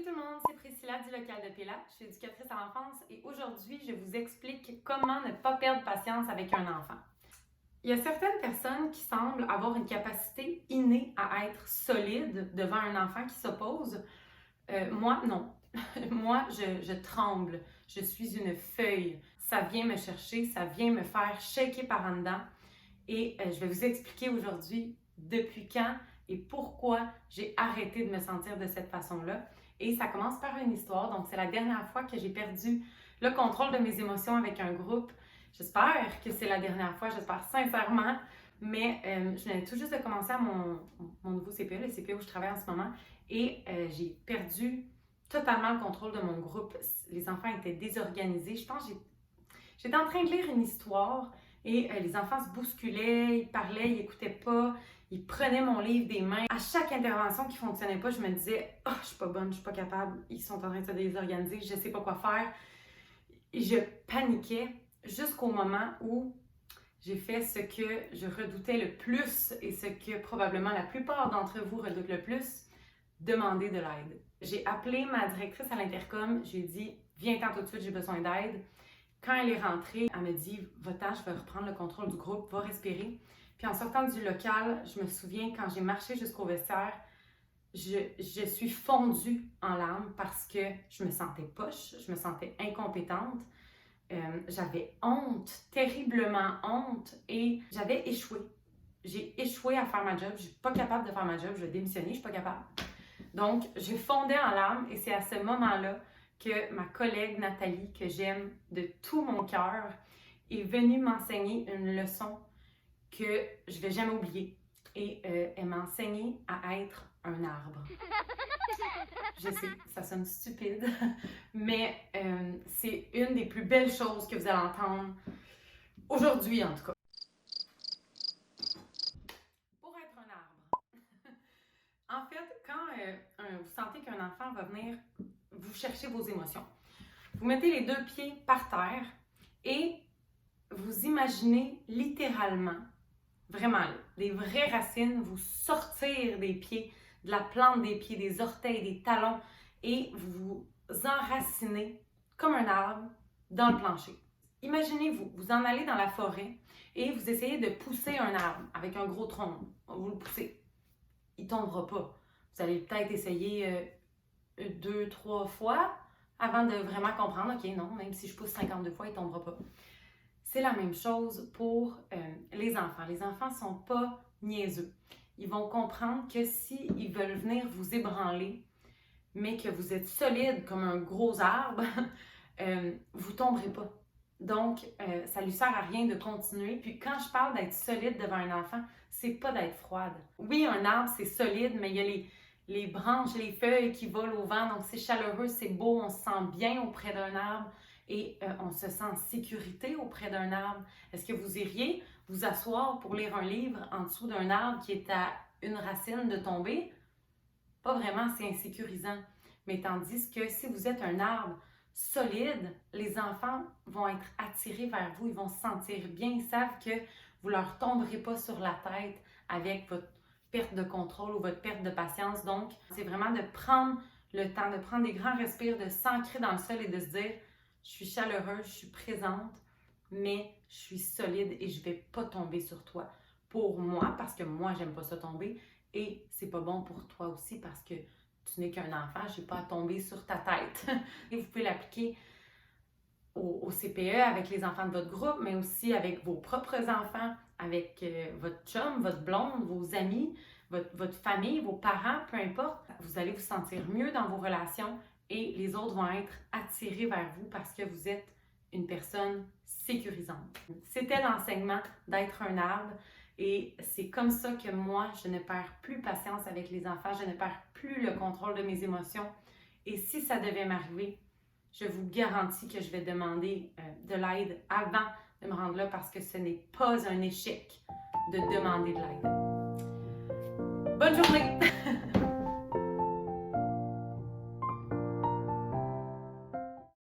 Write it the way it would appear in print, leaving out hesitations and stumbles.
Salut tout le monde, c'est Priscilla du local de Pella. Je suis éducatrice à l'enfance et aujourd'hui, je vous explique comment ne pas perdre patience avec un enfant. Il y a certaines personnes qui semblent avoir une capacité innée à être solide devant un enfant qui s'oppose. Moi, non. Moi, je tremble. Je suis une feuille. Ça vient me chercher, ça vient me faire shaker par en dedans. Et je vais vous expliquer aujourd'hui depuis quand et pourquoi j'ai arrêté de me sentir de cette façon-là. Et ça commence par une histoire. Donc, c'est la dernière fois que j'ai perdu le contrôle de mes émotions avec un groupe. J'espère que c'est la dernière fois, j'espère sincèrement. Mais je venais tout juste de commencer à mon nouveau CPE, le CPE où je travaille en ce moment. Et j'ai perdu totalement le contrôle de mon groupe. Les enfants étaient désorganisés. Je pense que j'étais en train de lire une histoire et les enfants se bousculaient, ils parlaient, ils n'écoutaient pas, ils prenaient mon livre des mains. À chaque intervention qui ne fonctionnait pas, je me disais « Oh, je suis pas bonne, je suis pas capable, ils sont en train de se désorganiser, je ne sais pas quoi faire. » Et je paniquais jusqu'au moment où j'ai fait ce que je redoutais le plus et ce que probablement la plupart d'entre vous redoutent le plus, demander de l'aide. J'ai appelé ma directrice à l'intercom, je lui ai dit « Viens-t'en tout de suite, j'ai besoin d'aide. » Quand elle est rentrée, elle me dit « Va-t'en, je vais reprendre le contrôle du groupe, va respirer. » Puis en sortant du local, je me souviens quand j'ai marché jusqu'au vestiaire, je suis fondue en larmes parce que je me sentais poche, je me sentais incompétente. J'avais honte, terriblement honte et j'avais échoué. J'ai échoué à faire ma job, je suis pas capable de faire ma job, je vais démissionner, je suis pas capable. Donc, j'ai fondé en larmes et c'est à ce moment-là que ma collègue Nathalie, que j'aime de tout mon cœur, est venue m'enseigner une leçon que je vais jamais oublier. Et elle m'a enseigné à être un arbre. Je sais, ça sonne stupide, mais c'est une des plus belles choses que vous allez entendre aujourd'hui, en tout cas. Pour être un arbre. En fait, quand vous sentez qu'un enfant va venir vous chercher vos émotions, vous mettez les deux pieds par terre et vous imaginez littéralement, vraiment, des vraies racines vous sortir des pieds, de la plante des pieds, des orteils, des talons et vous vous enracinez comme un arbre dans le plancher. Imaginez-vous, vous en allez dans la forêt et vous essayez de pousser un arbre avec un gros tronc. Vous le poussez. Il ne tombera pas. Vous allez peut-être essayer 2-3 fois avant de vraiment comprendre, OK, non, même si je pousse 52 fois, il ne tombera pas. C'est la même chose pour les enfants. Les enfants ne sont pas niaiseux. Ils vont comprendre que s'ils veulent venir vous ébranler, mais que vous êtes solide comme un gros arbre, vous ne tomberez pas. Donc, ça ne lui sert à rien de continuer. Puis quand je parle d'être solide devant un enfant, c'est pas d'être froide. Oui, un arbre, c'est solide, mais il y a les branches, les feuilles qui volent au vent, donc c'est chaleureux, c'est beau, on se sent bien auprès d'un arbre et on se sent en sécurité auprès d'un arbre. Est-ce que vous iriez vous asseoir pour lire un livre en dessous d'un arbre qui est à une racine de tomber? Pas vraiment, c'est insécurisant. Mais tandis que si vous êtes un arbre solide, les enfants vont être attirés vers vous, ils vont se sentir bien, ils savent que vous ne leur tomberez pas sur la tête avec votre perte de contrôle ou votre perte de patience. Donc, c'est vraiment de prendre le temps, de prendre des grands respires, de s'ancrer dans le sol et de se dire « Je suis chaleureuse, je suis présente, mais je suis solide et je ne vais pas tomber sur toi. » Pour moi, parce que moi, j'aime pas ça tomber et c'est pas bon pour toi aussi parce que tu n'es qu'un enfant, je n'ai pas à tomber sur ta tête. Et vous pouvez l'appliquer au CPE avec les enfants de votre groupe, mais aussi avec vos propres enfants, avec votre chum, votre blonde, vos amis, votre famille, vos parents, peu importe. Vous allez vous sentir mieux dans vos relations et les autres vont être attirés vers vous parce que vous êtes une personne sécurisante. C'était l'enseignement d'être un arbre. Et c'est comme ça que moi, je ne perds plus patience avec les enfants, je ne perds plus le contrôle de mes émotions. Et si ça devait m'arriver, je vous garantis que je vais demander de l'aide avant de me rendre là parce que ce n'est pas un échec de demander de l'aide. Bonne journée!